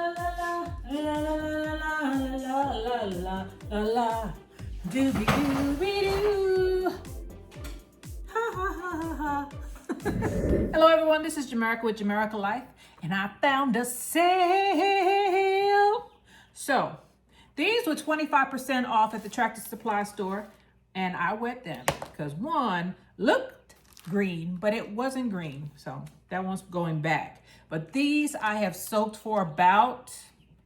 la la la la la la. Doobie doobie doo. Ha ha ha ha ha. Hello everyone, this is Jamaica with Jamaica Life, and I found a sale. So these were 25% off at the Tractor Supply store, and I wet them because one looked green, but it wasn't green, so that one's going back. But these I have soaked for about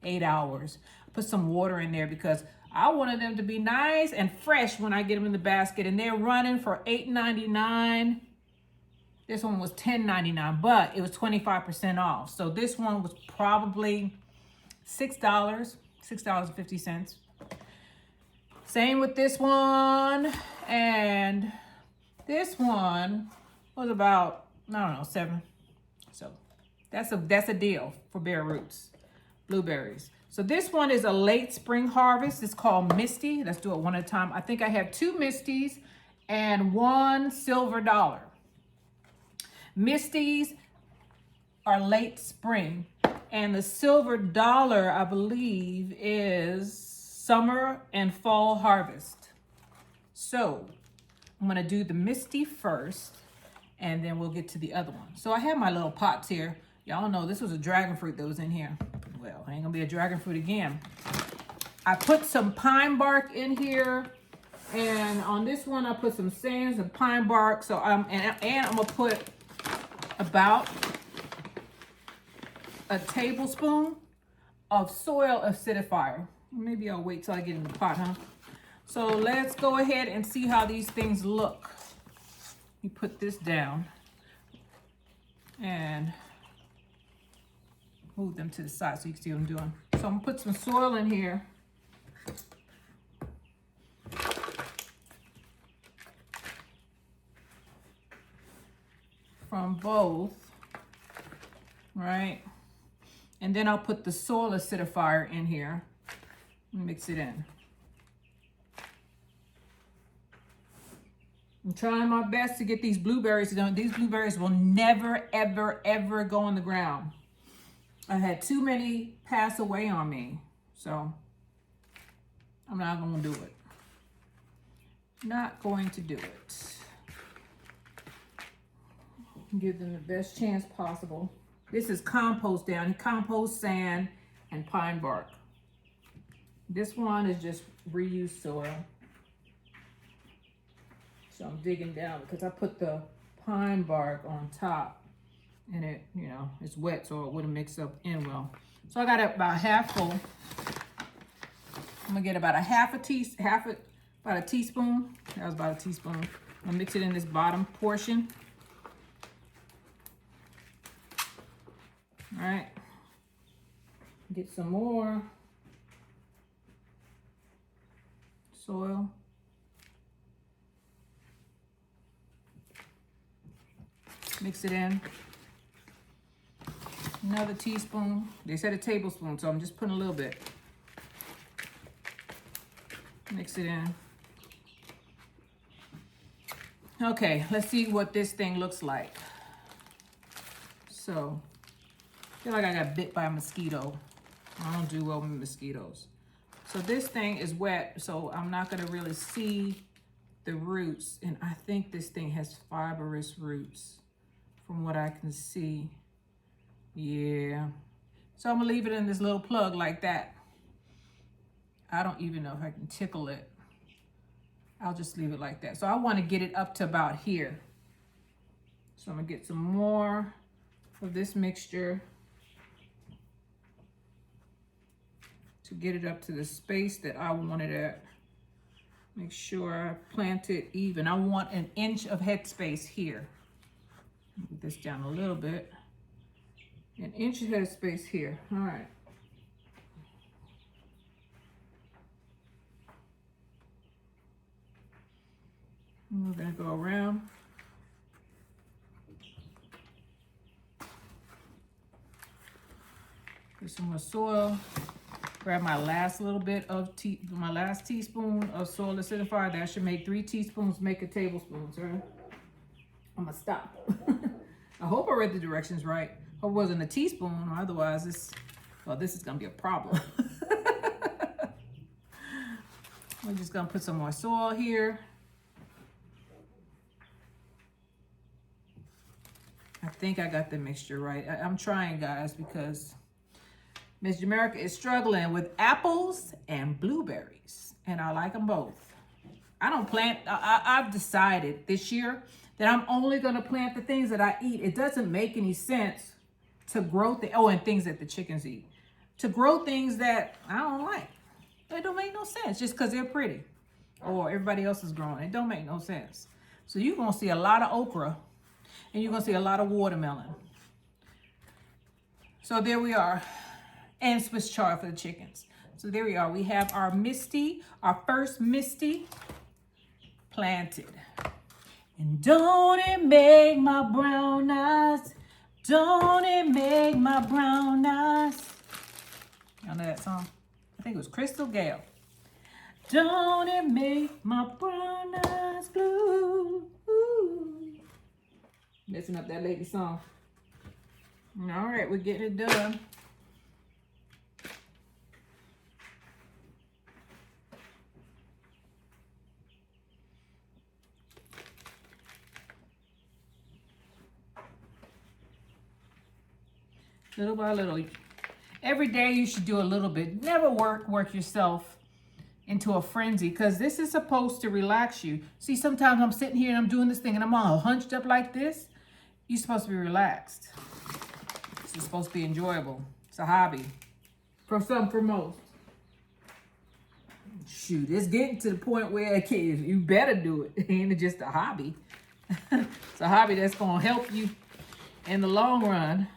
8 hours. Put some water in there because I wanted them to be nice and fresh when I get them in the basket, and they're running for $8.99. This one was $10.99, but it was 25% off. So this one was probably $6.50. Same with this one, and this one was about, I don't know, $7. So that's a deal for bare roots, blueberries. So this one is a late spring harvest. It's called Misty. Let's do it one at a time. I think I have 2 Misties and 1 silver dollar. Misties are late spring, and the silver dollar, I believe, is summer and fall harvest. So I'm gonna do the Misty first, and then we'll get to the other one. So I have my little pots here. Y'all know this was a dragon fruit that was in here. Well, ain't gonna be a dragon fruit again. I put some pine bark in here, and on this one I put some sands and pine bark. So and I'm gonna put about a tablespoon of soil acidifier. Maybe I'll wait till I get in the pot, huh? So let's go ahead and see how these things look. You put this down and move them to the side so you can see what I'm doing. So I'm gonna put some soil in here. From both, right? And then I'll put the soil acidifier in here and mix it in. I'm trying my best to get these blueberries done. These blueberries will never, ever, ever go on the ground. I had too many pass away on me, so I'm not gonna do it. Not going to do it. Give them the best chance possible. This is compost down, compost, sand, and pine bark. This one is just reused soil. So I'm digging down because I put the pine bark on top, and it, you know, it's wet, so it wouldn't mix up in well. So I got it about half full. I'm gonna get about about a teaspoon. That was about a teaspoon. I'm gonna mix it in this bottom portion. All right, get some more soil. Mix it in. Another teaspoon. They said a tablespoon, so I'm just putting a little bit. Mix it in. Okay, let's see what this thing looks like. So, I feel like I got bit by a mosquito. I don't do well with mosquitoes. So this thing is wet, so I'm not gonna really see the roots. And I think this thing has fibrous roots from what I can see. Yeah. So I'm gonna leave it in this little plug like that. I don't even know if I can tickle it. I'll just leave it like that. So I wanna get it up to about here. So I'm gonna get some more of this mixture to get it up to the space that I want it at. Make sure I plant it even. I want an inch of headspace here. Move this down a little bit. An inch of headspace here. All right. We're gonna go around. Put some more soil. Grab my last little bit of my last teaspoon of soil acidifier. That should make 3 teaspoons, make a tablespoon, right? I'm gonna stop. I hope I read the directions right. Hope it wasn't a teaspoon, or otherwise it's Well, this is gonna be a problem. We're just gonna put some more soil here. I think I got the mixture right. I'm trying, guys, because Miss Jamaica is struggling with apples and blueberries, and I like them both. I don't plant, I've decided this year that I'm only gonna plant the things that I eat. It doesn't make any sense to grow and things that the chickens eat. To grow things that I don't like. It don't make no sense just because they're pretty or everybody else is growing. It don't make no sense. So you're gonna see a lot of okra and you're gonna see a lot of watermelon. So there we are. And Swiss chard for the chickens. So there we are. We have our Misty, our first Misty planted. And don't it make my brown eyes, don't it make my brown eyes. Y'all know that song? I think it was Crystal Gale. Don't it make my brown eyes blue. Ooh. Messing up that lady song. All right, we're getting it done. Little by little. Every day you should do a little bit. Never work yourself into a frenzy, because this is supposed to relax you. See, sometimes I'm sitting here and I'm doing this thing and I'm all hunched up like this. You're supposed to be relaxed. This is supposed to be enjoyable. It's a hobby. For some, for most. Shoot, it's getting to the point where you better do it. It ain't just a hobby. It's a hobby that's going to help you in the long run.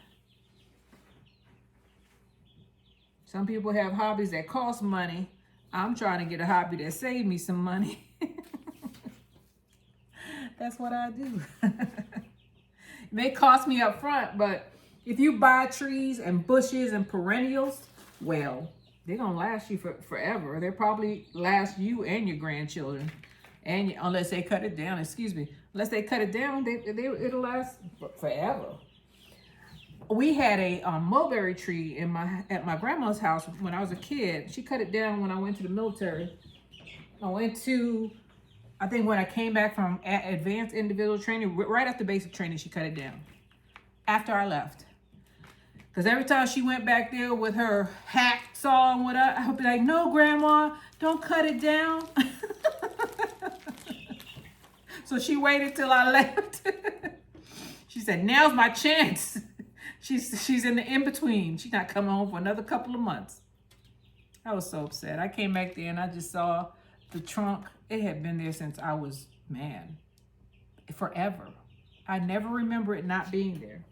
Some people have hobbies that cost money. I'm trying to get a hobby that saves me some money. That's what I do. It may cost me up front, but if you buy trees and bushes and perennials, well, they're going to last you forever. They'll probably last you and your grandchildren. And unless they cut it down, unless they cut it down, it'll last forever. We had a mulberry tree at my grandma's house when I was a kid. She cut it down when I went to the military. I think when I came back from advanced individual training, right after basic training, she cut it down. After I left. Because every time she went back there with her hacksaw and whatever, I would be like, no, Grandma, don't cut it down. So she waited till I left. She said, now's my chance. She's in the in-between. She's not coming home for another couple of months. I was so upset. I came back there and I just saw the trunk. It had been there since I was, forever. I never remember it not being there.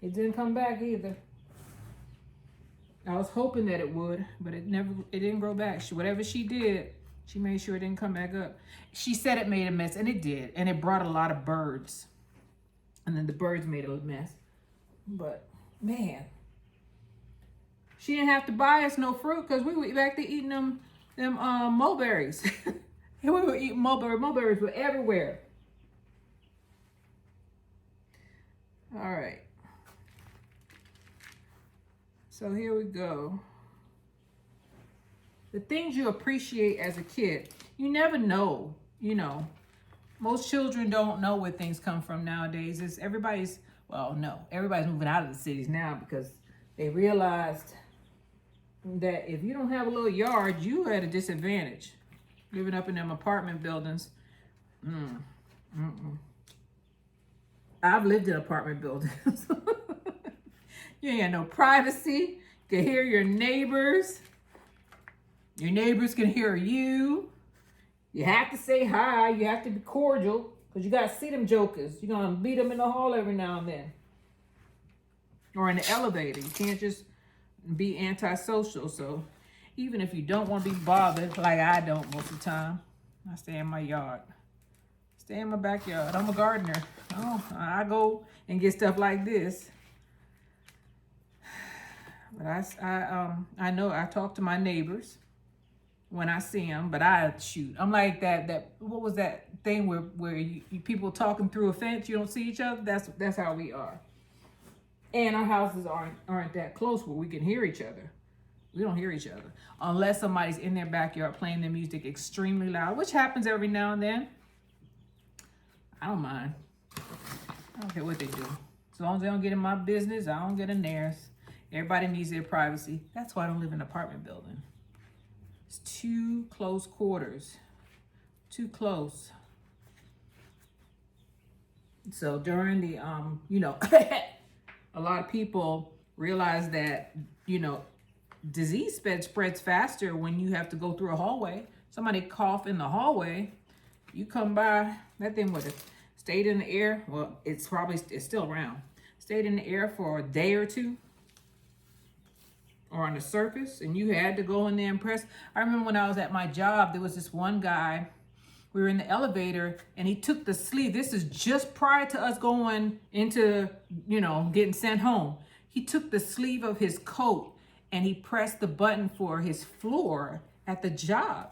It didn't come back either. I was hoping that it would, but it didn't grow back. Whatever she did, she made sure it didn't come back up. She said it made a mess, and it did. And it brought a lot of birds. And then the birds made a mess. But, man, she didn't have to buy us no fruit because we were back there eating them mulberries. And we were eating mulberries. Mulberries were everywhere. All right. So here we go. The things you appreciate as a kid, you never know, Most children don't know where things come from nowadays. Everybody's moving out of the cities now because they realized that if you don't have a little yard, you're at a disadvantage. Living up in them apartment buildings. I've lived in apartment buildings. You ain't got no privacy. You can hear your neighbors. Your neighbors can hear you. You have to say hi. You have to be cordial because you got to see them jokers. You're going to beat them in the hall every now and then. Or in the elevator. You can't just be antisocial. So even if you don't want to be bothered, like I don't most of the time, I stay in my yard. Stay in my backyard. I'm a gardener. I go and get stuff like this. But I know I talk to my neighbors when I see them, but I'm like that what was that thing where you people talking through a fence, you don't see each other? That's how we are. And our houses aren't that close where we can hear each other. We don't hear each other unless somebody's in their backyard playing their music extremely loud, which happens every now and then. I don't mind. I don't care what they do. As long as they don't get in my business, I don't get in theirs. Everybody needs their privacy. That's why I don't live in an apartment building. It's too close quarters. Too close. So during the, a lot of people realize that, disease spreads faster when you have to go through a hallway. Somebody cough in the hallway, you come by, that thing would have stayed in the air. Well, it's still around. Stayed in the air for a day or two, or on the surface, and you had to go in there and press. I remember when I was at my job, there was this one guy, we were in the elevator, and he took the sleeve. This is just prior to us going into, getting sent home. He took the sleeve of his coat and he pressed the button for his floor at the job.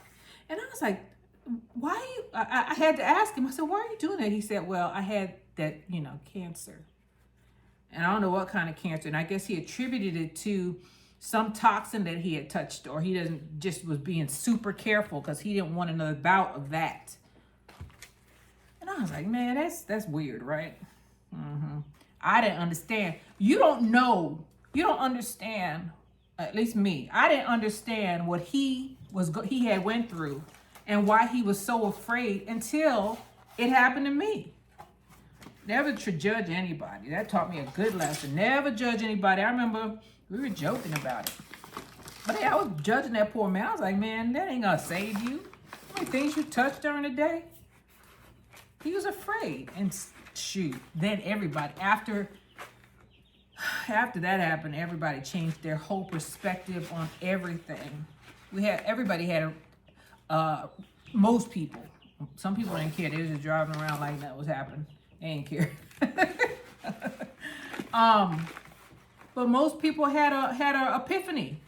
And I was like, why? I had to ask him. I said, why are you doing that? He said, well, I had that, cancer. And I don't know what kind of cancer. And I guess he attributed it to some toxin that he had touched, or he was being super careful because he didn't want another bout of that. And I was like, man, that's weird, right? I didn't understand. You don't know. You don't understand. At least me. I didn't understand what he had went through and why he was so afraid until it happened to me. Never to judge anybody. That taught me a good lesson. Never judge anybody. I remember we were joking about it. But yeah, I was judging that poor man. I was like, man, that ain't gonna save you. How many things you touched during the day? He was afraid. And shoot, then everybody, after that happened, everybody changed their whole perspective on everything. Everybody had most people. Some people didn't care. They were just driving around like that was happening. They didn't care. But most people had a epiphany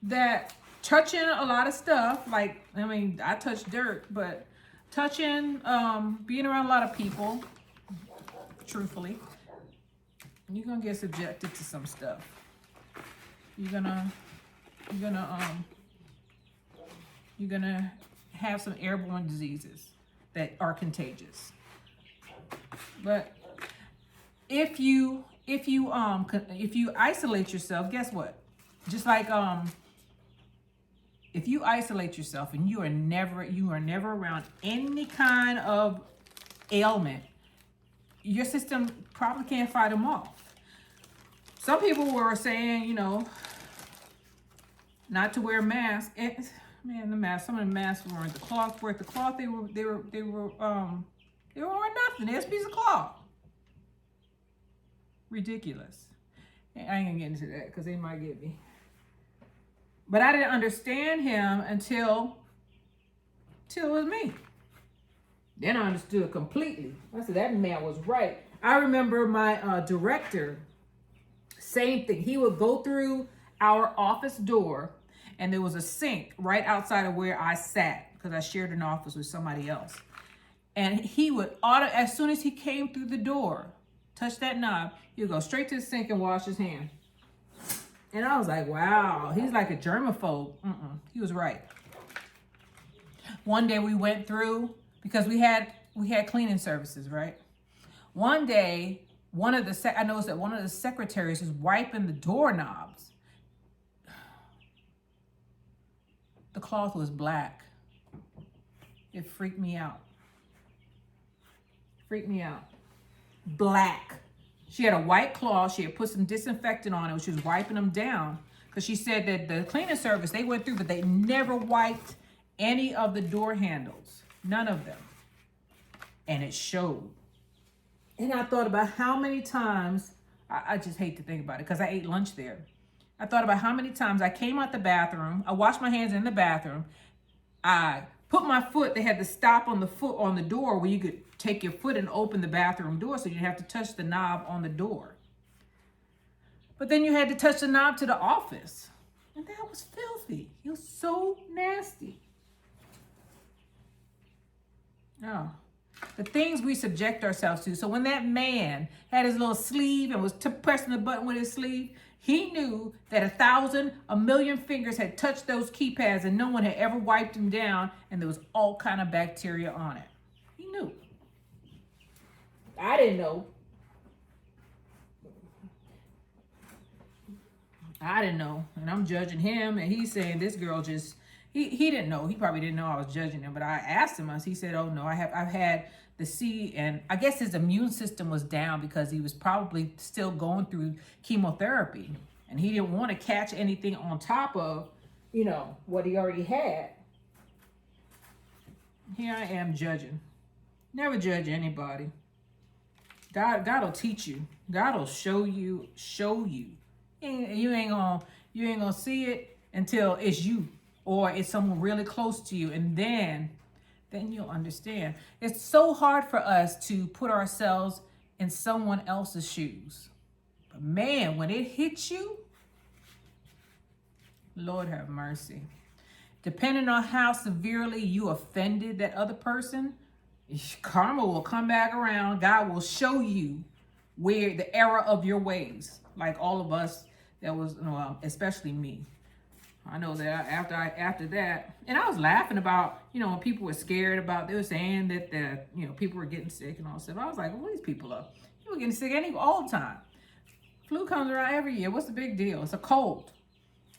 that touching a lot of stuff, like, I touched dirt, but touching, being around a lot of people, truthfully, you're gonna get subjected to some stuff. You're gonna have some airborne diseases that are contagious. But if you isolate yourself, guess what? Just like if you isolate yourself and you are never around any kind of ailment, your system probably can't fight them off. Some people were saying, not to wear masks. Man, the mask. Some of the masks weren't the cloth. Worth the cloth. They were wearing nothing. There's a piece of cloth. Ridiculous. I ain't gonna get into that because they might get me. But I didn't understand him until it was me. Then I understood it completely. I said, that man was right. I remember my director, same thing. He would go through our office door, and there was a sink right outside of where I sat because I shared an office with somebody else. And he would, as soon as he came through the door, touch that knob, he would go straight to the sink and wash his hands. And I was like, wow, he's like a germaphobe. He was right. One day we went through, because we had cleaning services, right? One day, I noticed that one of the secretaries was wiping the doorknobs. The cloth was black. It freaked me out. Black. She had a white cloth. She had put some disinfectant on it. She was wiping them down because she said that the cleaning service, they went through, but they never wiped any of the door handles. None of them. And it showed. And I thought about how many times, I just hate to think about it because I ate lunch there. I thought about how many times I came out the bathroom. I washed my hands in the bathroom. I put my foot, they had the stop on the door where you could take your foot and open the bathroom door so you didn't have to touch the knob on the door. But then you had to touch the knob to the office. And that was filthy. It was so nasty. Oh. The things we subject ourselves to. So when that man had his little sleeve and was pressing the button with his sleeve, he knew that 1,000, a million fingers had touched those keypads and no one had ever wiped them down, and there was all kind of bacteria on it. He knew. I didn't know. I didn't know. And I'm judging him, and he's saying this girl just, he didn't know. He probably didn't know I was judging him, but I asked him, he said, oh no, I've had the C, and I guess his immune system was down because he was probably still going through chemotherapy, and he didn't want to catch anything on top of, what he already had. Here I am judging. Never judge anybody. God will teach you. God will show you. You ain't gonna see it until it's you or it's someone really close to you, and then you'll understand. It's so hard for us to put ourselves in someone else's shoes. But man, when it hits you, Lord have mercy. Depending on how severely you offended that other person, karma will come back around. God will show you where the error of your ways. Like all of us, well, especially me. I know that after that, and I was laughing about, when people were scared about, they were saying that people were getting sick and all that stuff. I was like, well, these people are getting sick all the time. Flu comes around every year. What's the big deal? It's a cold.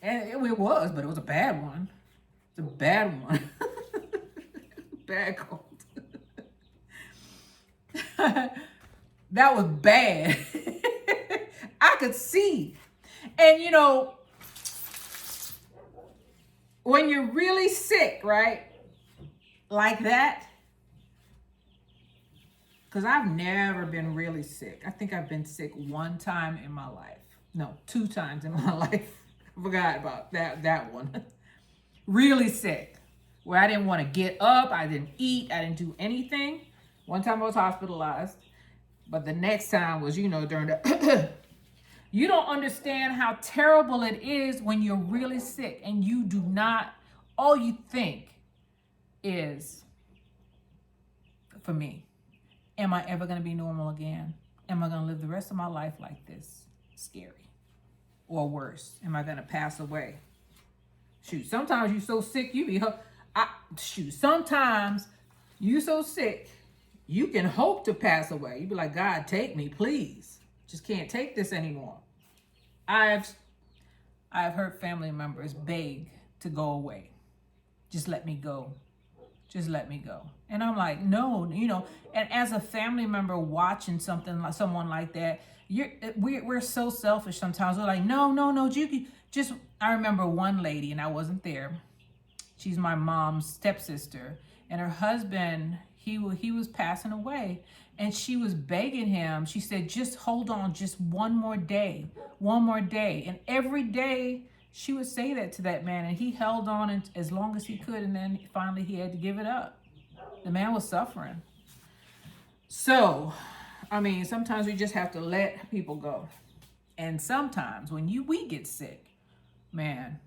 And it was, but it was a bad one. It's a bad one. Bad cold. That was bad. I could see. And when you're really sick, right? Like that. Because I've never been really sick. I think I've been sick one time in my life. No, 2 times in my life. I forgot about that one. Really sick. Where I didn't want to get up. I didn't eat. I didn't do anything. One time I was hospitalized. But the next time was, during the... You don't understand how terrible it is when you're really sick and you do not, all you think is, for me, am I ever going to be normal again? Am I going to live the rest of my life like this? Scary. Or worse, am I going to pass away? Shoot, sometimes you're so sick, sometimes you so sick, you can hope to pass away. You be like, God, take me, please. Just can't take this anymore. I've heard family members beg to go away. Just let me go. Just let me go. And I'm like, no, and as a family member watching someone like that, we're so selfish sometimes. We're like, no, just, I remember one lady, and I wasn't there. She's my mom's stepsister, and her husband, he was passing away, and she was begging him. She said, just hold on, just one more day. And every day she would say that to that man, and he held on as long as he could, and then finally he had to give it up. The man was suffering. So, sometimes we just have to let people go. And sometimes when we get sick, man,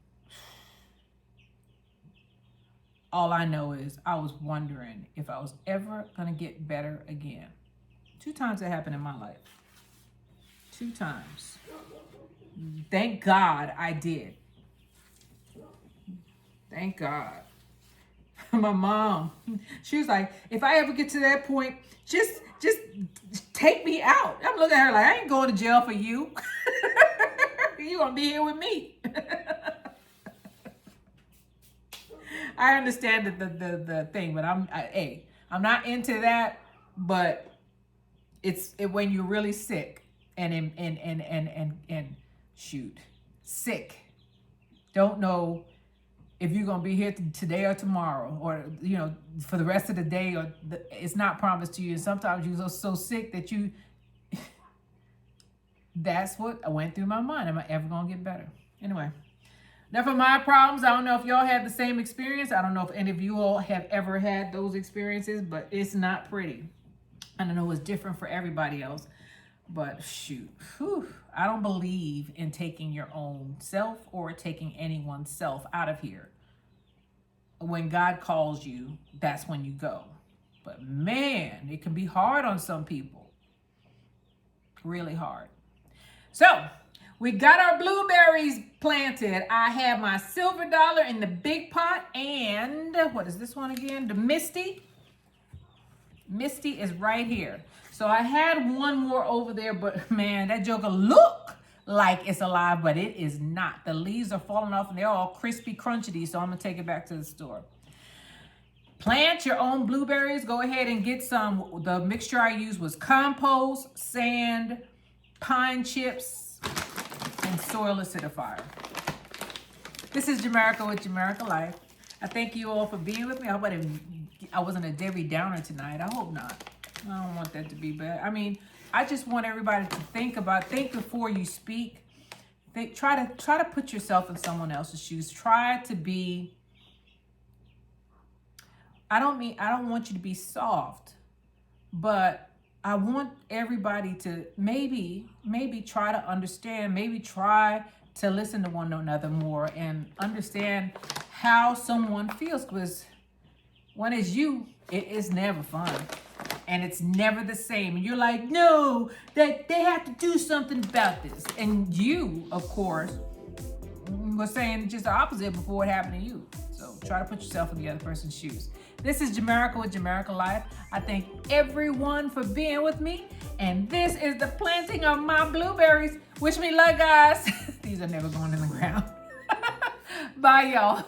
all I know is I was wondering if I was ever going to get better again. 2 times that happened in my life. 2 times. Thank God I did. Thank God. My mom, she was like, if I ever get to that point, just take me out. I'm looking at her like, I ain't going to jail for you. You're going to be here with me. I understand the thing, but I'm not into that, but it's when you're really sick and shoot, sick, don't know if you're going to be here today or tomorrow, or, for the rest of the day, or it's not promised to you. And sometimes you're so sick that that's what I went through my mind. Am I ever going to get better? Anyway, enough of my problems. I don't know if y'all had the same experience. I don't know if any of you all have ever had those experiences, but it's not pretty. I don't know, it's different for everybody else. But shoot, I don't believe in taking your own self or taking anyone's self out of here. When God calls you, that's when you go. But man, it can be hard on some people. Really hard. So we got our blueberries planted. I have my silver dollar in the big pot, and what is this one again? The Misty. Misty is right here. So I had one more over there, but man, that joker look like it's alive, but it is not. The leaves are falling off and they're all crispy, crunchy, so I'm gonna take it back to the store. Plant your own blueberries. Go ahead and get some. The mixture I used was compost, sand, pine chips, and soil acidifier. This is Jamerica with Jamerica Life. I thank you all for being with me. I hope I wasn't a Debbie Downer tonight. I hope not. I don't want that to be bad. I mean, I just want everybody to think before you speak. Try to put yourself in someone else's shoes. Try to be, I don't want you to be soft, but I want everybody to maybe try to understand, maybe try to listen to one another more and understand how someone feels, because when it's you, it is never fun. And it's never the same. And you're like, no, that they have to do something about this. And you, of course, were saying just the opposite before it happened to you. So try to put yourself in the other person's shoes. This is Jamerica with Jamerica Life. I thank everyone for being with me. And this is the planting of my blueberries. Wish me luck, guys. These are never going in the ground. Bye, y'all.